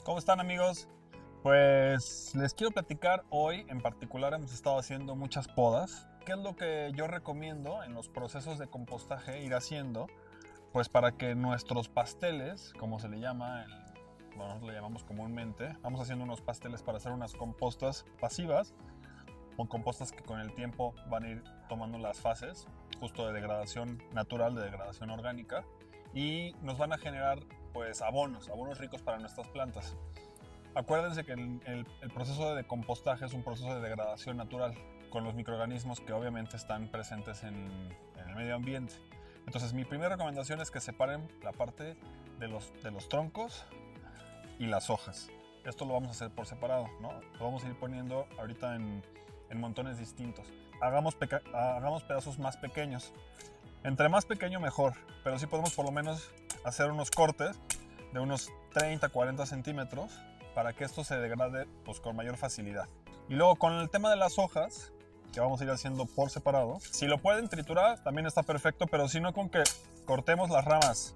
¿Cómo están, amigos? Pues les quiero platicar hoy. En particular hemos estado haciendo muchas podas. ¿Qué es lo que yo recomiendo en los procesos de compostaje ir haciendo? Pues para que nuestros pasteles, como se le llama, bueno, nosotros le llamamos comúnmente, vamos haciendo unos pasteles para hacer unas compostas pasivas o compostas que con el tiempo van a ir tomando las fases justo de degradación natural, de degradación orgánica, y nos van a generar pues abonos ricos para nuestras plantas. Acuérdense que el proceso de compostaje es un proceso de degradación natural con los microorganismos que obviamente están presentes en el medio ambiente. Entonces mi primera recomendación es que separen la parte de los troncos y las hojas. Esto lo vamos a hacer por separado, ¿no? Lo vamos a ir poniendo ahorita en montones distintos. Hagamos pedazos más pequeños. Entre más pequeño mejor, pero sí podemos por lo menos hacer unos cortes de unos 30-40 centímetros para que esto se degrade pues, con mayor facilidad. Y luego con el tema de las hojas, que vamos a ir haciendo por separado, si lo pueden triturar también está perfecto, pero si no, con que cortemos las ramas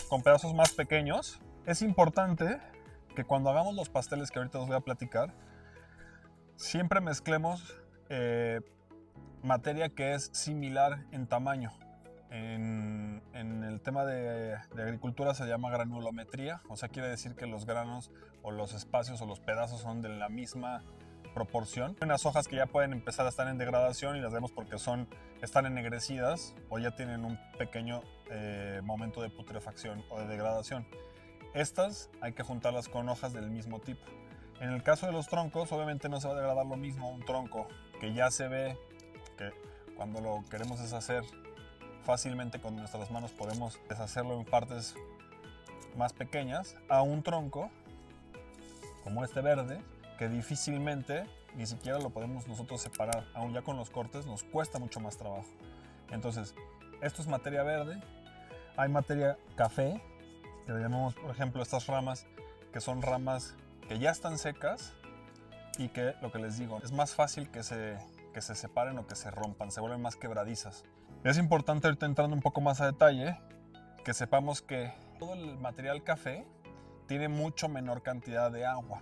con pedazos más pequeños. Es importante que cuando hagamos los pasteles que ahorita os voy a platicar, siempre mezclemos materia que es similar en tamaño. En el tema de agricultura se llama granulometría, o sea, quiere decir que los granos o los espacios o los pedazos son de la misma proporción. Hay unas hojas que ya pueden empezar a estar en degradación y las vemos porque están ennegrecidas o ya tienen un pequeño momento de putrefacción o de degradación. Estas hay que juntarlas con hojas del mismo tipo. En el caso de los troncos, obviamente no se va a degradar lo mismo un tronco que ya se ve que cuando lo queremos deshacer fácilmente con nuestras manos podemos deshacerlo en partes más pequeñas, a un tronco como este verde que difícilmente ni siquiera lo podemos nosotros separar. Aún ya con los cortes nos cuesta mucho más trabajo. Entonces, esto es materia verde. Hay materia café, que le llamamos, por ejemplo, estas ramas, que son ramas que ya están secas y que, lo que les digo, es más fácil que se separen o que se rompan, se vuelven más quebradizas. Es importante, ahorita entrando un poco más a detalle, que sepamos que todo el material café tiene mucho menor cantidad de agua,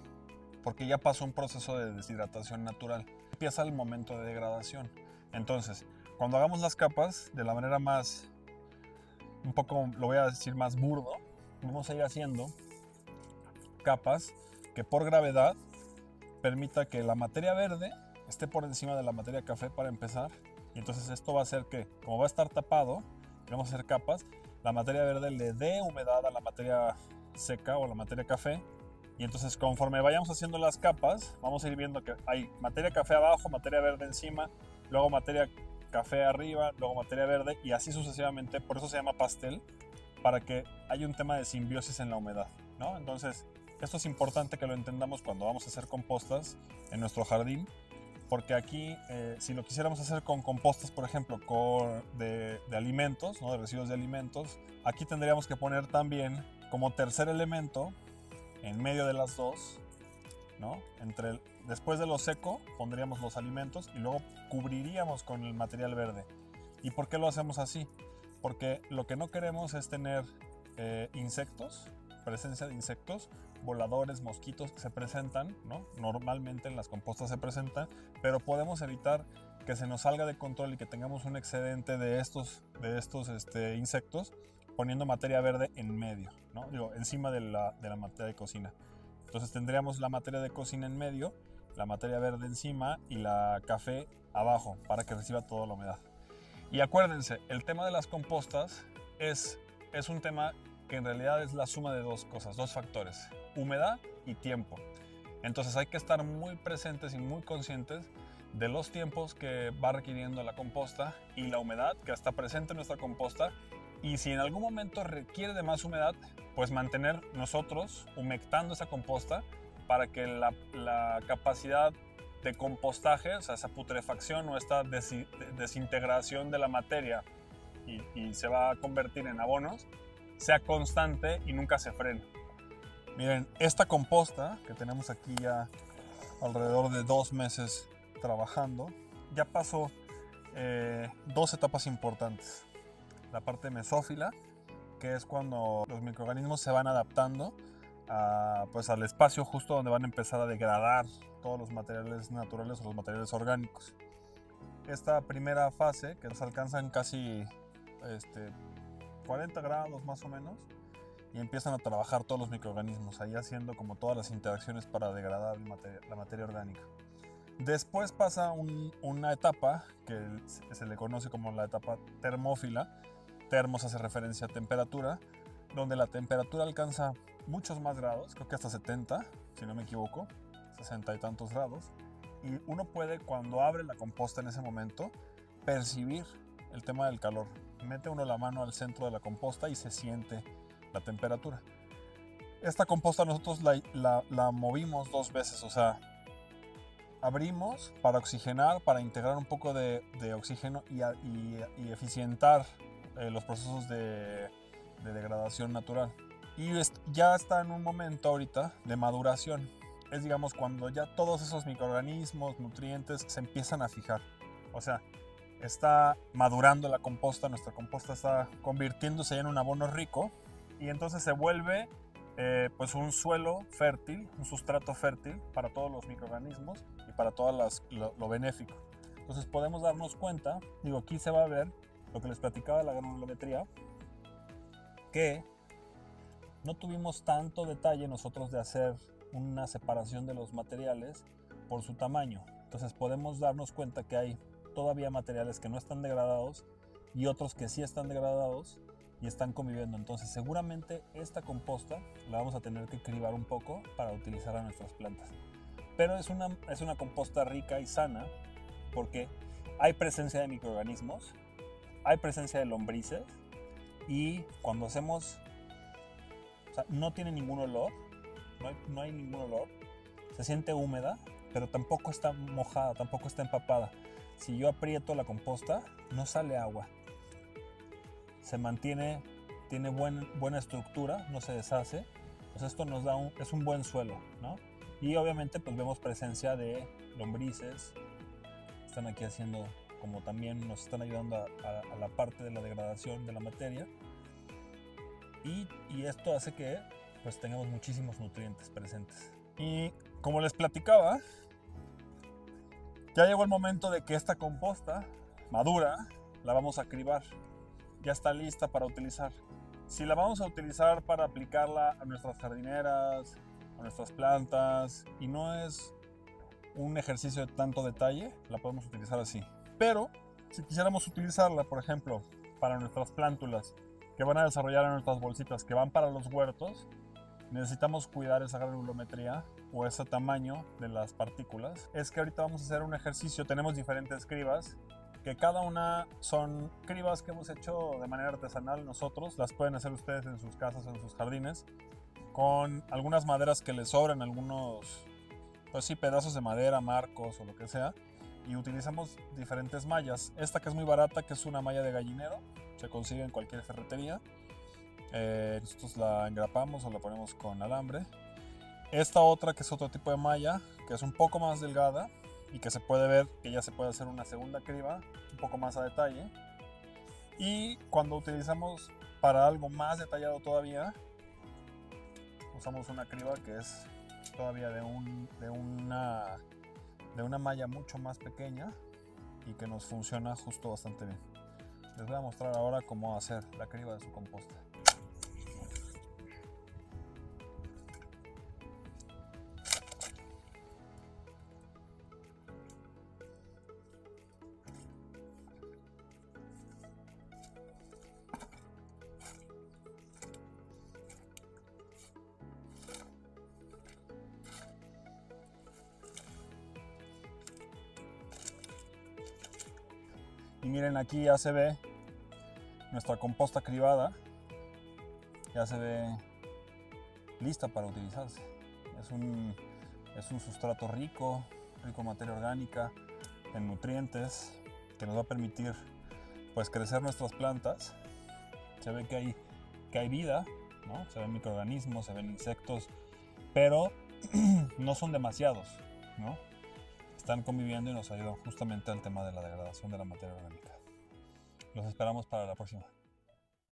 porque ya pasó un proceso de deshidratación natural. Empieza el momento de degradación. Entonces, cuando hagamos las capas, de la manera más, un poco, lo voy a decir más burdo, vamos a ir haciendo capas que por gravedad permita que la materia verde esté por encima de la materia café para empezar. Y entonces esto va a hacer que, como va a estar tapado, vamos a hacer capas, la materia verde le dé humedad a la materia seca o la materia café. Y entonces conforme vayamos haciendo las capas, vamos a ir viendo que hay materia café abajo, materia verde encima, luego materia café arriba, luego materia verde y así sucesivamente. Por eso se llama pastel, para que haya un tema de simbiosis en la humedad, ¿no? Entonces, esto es importante que lo entendamos cuando vamos a hacer compostas en nuestro jardín, porque aquí, si lo quisiéramos hacer con compostas, por ejemplo, de alimentos, ¿no? De residuos de alimentos, aquí tendríamos que poner también como tercer elemento, en medio de las dos, ¿no? Después de lo seco, pondríamos los alimentos y luego cubriríamos con el material verde. ¿Y por qué lo hacemos así? Porque lo que no queremos es tener insectos, presencia de insectos, voladores, mosquitos que se presentan, ¿no? Normalmente en las compostas se presentan, pero podemos evitar que se nos salga de control y que tengamos un excedente de estos insectos poniendo materia verde en medio, ¿no? Digo, encima de la materia de cocina. Entonces tendríamos la materia de cocina en medio, la materia verde encima y la café abajo para que reciba toda la humedad. Y acuérdense, el tema de las compostas es un tema que en realidad es la suma de dos cosas, dos factores, humedad y tiempo. Entonces hay que estar muy presentes y muy conscientes de los tiempos que va requiriendo la composta y la humedad que está presente en nuestra composta. Y si en algún momento requiere de más humedad, pues mantener nosotros humectando esa composta para que la capacidad de compostaje, o sea, esa putrefacción o esta desintegración de la materia y se va a convertir en abonos, sea constante y nunca se frene. Miren, esta composta que tenemos aquí ya alrededor de 2 meses trabajando, ya pasó 2 etapas importantes. La parte mesófila, que es cuando los microorganismos se van adaptando pues al espacio justo donde van a empezar a degradar todos los materiales naturales o los materiales orgánicos. Esta primera fase, que nos alcanzan casi 40 grados más o menos, y empiezan a trabajar todos los microorganismos, ahí haciendo como todas las interacciones para degradar la materia orgánica. Después pasa una etapa que se le conoce como la etapa termófila. Termos hace referencia a temperatura, donde la temperatura alcanza muchos más grados, creo que hasta 70, si no me equivoco, 60 y tantos grados. Y uno puede, cuando abre la composta en ese momento, percibir el tema del calor. Mete uno la mano al centro de la composta y se siente la temperatura. Esta composta nosotros la movimos 2 veces, o sea, abrimos para oxigenar, para integrar un poco de oxígeno y eficientar los procesos de degradación natural. Y ya está en un momento ahorita de maduración. Es, digamos, cuando ya todos esos microorganismos, nutrientes se empiezan a fijar. O sea, está madurando la composta, nuestra composta está convirtiéndose ya en un abono rico y entonces se vuelve pues un suelo fértil, un sustrato fértil para todos los microorganismos y para todas lo benéfico. Entonces podemos darnos cuenta, digo, aquí se va a ver lo que les platicaba de la granulometría, que no tuvimos tanto detalle nosotros de hacer una separación de los materiales por su tamaño. Entonces podemos darnos cuenta que hay todavía materiales que no están degradados y otros que sí están degradados y están conviviendo. Entonces seguramente esta composta la vamos a tener que cribar un poco para utilizar a nuestras plantas. Pero es una composta rica y sana porque hay presencia de microorganismos, hay presencia de lombrices y cuando hacemos, o sea, no tiene ningún olor, no hay ningún olor, se siente húmeda, pero tampoco está mojada, tampoco está empapada. Si yo aprieto la composta, no sale agua. Se mantiene, tiene buena estructura, no se deshace. Pues esto nos da es un buen suelo, ¿no? Y obviamente pues vemos presencia de lombrices. Están aquí haciendo, como también nos están ayudando a la parte de la degradación de la materia. Y esto hace que pues tengamos muchísimos nutrientes presentes. Y como les platicaba, ya llegó el momento de que esta composta madura, la vamos a cribar. Ya está lista para utilizar. Si la vamos a utilizar para aplicarla a nuestras jardineras, a nuestras plantas, y no es un ejercicio de tanto detalle, la podemos utilizar así. Pero si quisiéramos utilizarla, por ejemplo, para nuestras plántulas que van a desarrollar en nuestras bolsitas, que van para los huertos, necesitamos cuidar esa granulometría o ese tamaño de las partículas. Es que ahorita vamos a hacer un ejercicio, tenemos diferentes cribas, que cada una son cribas que hemos hecho de manera artesanal nosotros, las pueden hacer ustedes en sus casas o en sus jardines, con algunas maderas que les sobran, algunos, pues sí, pedazos de madera, marcos o lo que sea, y utilizamos diferentes mallas. Esta que es muy barata, que es una malla de gallinero, se consigue en cualquier ferretería. Nosotros la engrapamos o la ponemos con alambre. Esta otra, que es otro tipo de malla, que es un poco más delgada y que se puede ver que ya se puede hacer una segunda criba un poco más a detalle. Y cuando utilizamos para algo más detallado todavía, usamos una criba que es todavía de una malla mucho más pequeña y que nos funciona justo bastante bien. Les voy a mostrar ahora cómo hacer la criba de su composta. Y miren, aquí ya se ve nuestra composta cribada, ya se ve lista para utilizarse. Es un sustrato rico en materia orgánica, en nutrientes, que nos va a permitir pues crecer nuestras plantas. Se ve que hay vida, ¿no? Se ven microorganismos, se ven insectos, pero no son demasiados, ¿no? Están conviviendo y nos ayudan justamente al tema de la degradación de la materia orgánica. Los esperamos para la próxima.